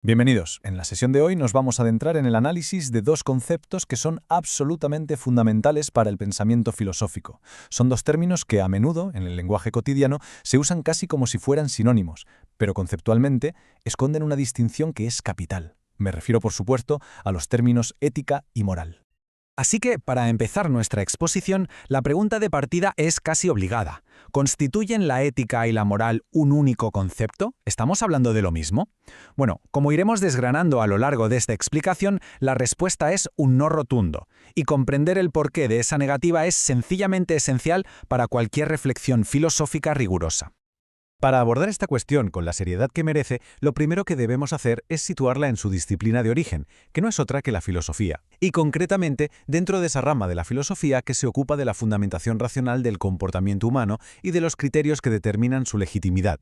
Bienvenidos. En la sesión de hoy nos vamos a adentrar en el análisis de dos conceptos que son absolutamente fundamentales para el pensamiento filosófico. Son dos términos que a menudo, en el lenguaje cotidiano, se usan casi como si fueran sinónimos, pero conceptualmente esconden una distinción que es capital. Me refiero, por supuesto, a los términos ética y moral. Así que, para empezar nuestra exposición, la pregunta de partida es casi obligada. ¿Constituyen la ética y la moral un único concepto? ¿Estamos hablando de lo mismo? Bueno, como iremos desgranando a lo largo de esta explicación, la respuesta es un no rotundo, y comprender el porqué de esa negativa es sencillamente esencial para cualquier reflexión filosófica rigurosa. Para abordar esta cuestión con la seriedad que merece, lo primero que debemos hacer es situarla en su disciplina de origen, que no es otra que la filosofía, y concretamente dentro de esa rama de la filosofía que se ocupa de la fundamentación racional del comportamiento humano y de los criterios que determinan su legitimidad.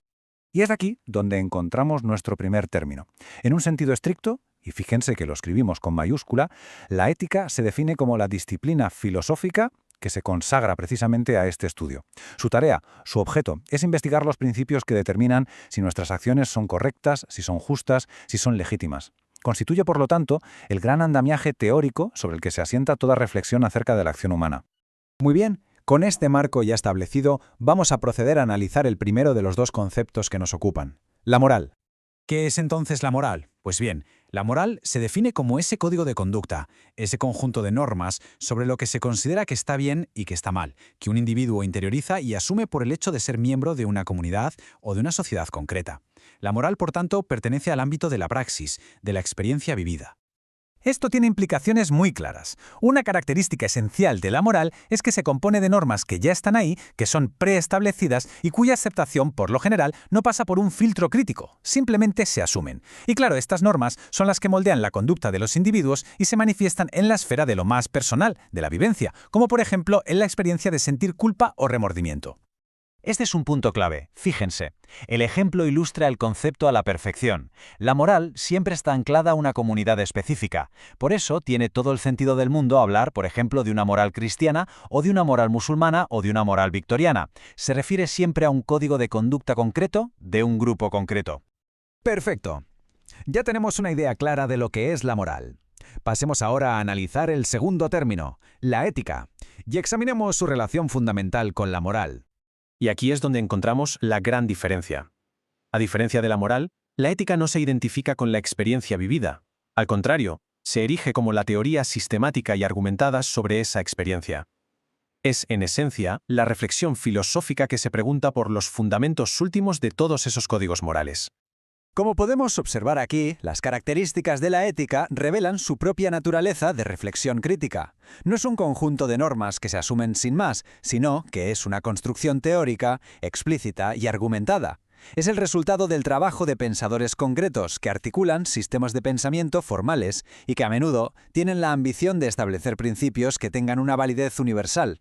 Y es aquí donde encontramos nuestro primer término. En un sentido estricto, y fíjense que lo escribimos con mayúscula, la ética se define como la disciplina filosófica que se consagra precisamente a este estudio. Su tarea, su objeto, es investigar los principios que determinan si nuestras acciones son correctas, si son justas, si son legítimas. Constituye, por lo tanto, el gran andamiaje teórico sobre el que se asienta toda reflexión acerca de la acción humana. Muy bien, con este marco ya establecido, vamos a proceder a analizar el primero de los dos conceptos que nos ocupan, la moral. ¿Qué es entonces la moral? Pues bien, la moral se define como ese código de conducta, ese conjunto de normas sobre lo que se considera que está bien y que está mal, que un individuo interioriza y asume por el hecho de ser miembro de una comunidad o de una sociedad concreta. La moral, por tanto, pertenece al ámbito de la praxis, de la experiencia vivida. Esto tiene implicaciones muy claras. Una característica esencial de la moral es que se compone de normas que ya están ahí, que son preestablecidas y cuya aceptación, por lo general, no pasa por un filtro crítico, simplemente se asumen. Y claro, estas normas son las que moldean la conducta de los individuos y se manifiestan en la esfera de lo más personal, de la vivencia, como por ejemplo en la experiencia de sentir culpa o remordimiento. Este es un punto clave. Fíjense, el ejemplo ilustra el concepto a la perfección. La moral siempre está anclada a una comunidad específica. Por eso tiene todo el sentido del mundo hablar, por ejemplo, de una moral cristiana o de una moral musulmana o de una moral victoriana. Se refiere siempre a un código de conducta concreto de un grupo concreto. Perfecto. Ya tenemos una idea clara de lo que es la moral. Pasemos ahora a analizar el segundo término, la ética, y examinemos su relación fundamental con la moral. Y aquí es donde encontramos la gran diferencia. A diferencia de la moral, la ética no se identifica con la experiencia vivida. Al contrario, se erige como la teoría sistemática y argumentada sobre esa experiencia. Es, en esencia, la reflexión filosófica que se pregunta por los fundamentos últimos de todos esos códigos morales. Como podemos observar aquí, las características de la ética revelan su propia naturaleza de reflexión crítica. No es un conjunto de normas que se asumen sin más, sino que es una construcción teórica, explícita y argumentada. Es el resultado del trabajo de pensadores concretos que articulan sistemas de pensamiento formales y que a menudo tienen la ambición de establecer principios que tengan una validez universal.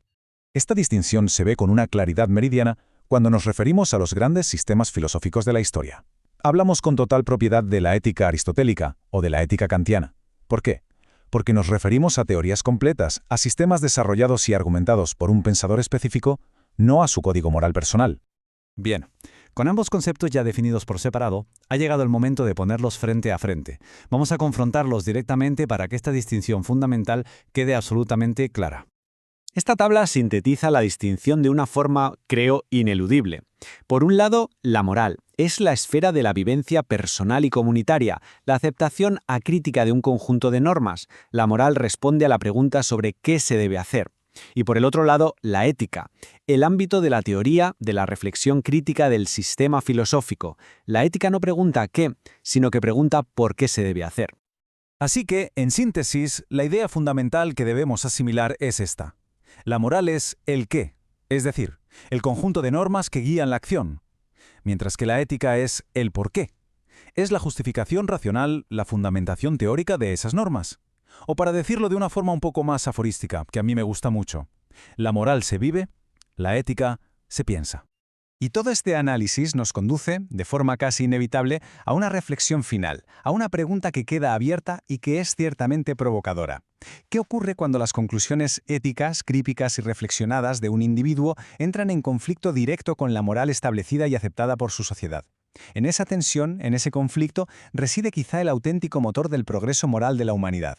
Esta distinción se ve con una claridad meridiana cuando nos referimos a los grandes sistemas filosóficos de la historia. Hablamos con total propiedad de la ética aristotélica o de la ética kantiana. ¿Por qué? Porque nos referimos a teorías completas, a sistemas desarrollados y argumentados por un pensador específico, no a su código moral personal. Bien, con ambos conceptos ya definidos por separado, ha llegado el momento de ponerlos frente a frente. Vamos a confrontarlos directamente para que esta distinción fundamental quede absolutamente clara. Esta tabla sintetiza la distinción de una forma, creo, ineludible. Por un lado, la moral es la esfera de la vivencia personal y comunitaria, la aceptación acrítica de un conjunto de normas. La moral responde a la pregunta sobre qué se debe hacer. Y por el otro lado, la ética, el ámbito de la teoría, de la reflexión crítica del sistema filosófico. La ética no pregunta qué, sino que pregunta por qué se debe hacer. Así que, en síntesis, la idea fundamental que debemos asimilar es esta. La moral es el qué, es decir, el conjunto de normas que guían la acción, mientras que la ética es el por qué. Es la justificación racional, la fundamentación teórica de esas normas. O para decirlo de una forma un poco más aforística, que a mí me gusta mucho, la moral se vive, la ética se piensa. Y todo este análisis nos conduce, de forma casi inevitable, a una reflexión final, a una pregunta que queda abierta y que es ciertamente provocadora. ¿Qué ocurre cuando las conclusiones éticas, críticas y reflexionadas de un individuo entran en conflicto directo con la moral establecida y aceptada por su sociedad? En esa tensión, en ese conflicto, reside quizá el auténtico motor del progreso moral de la humanidad.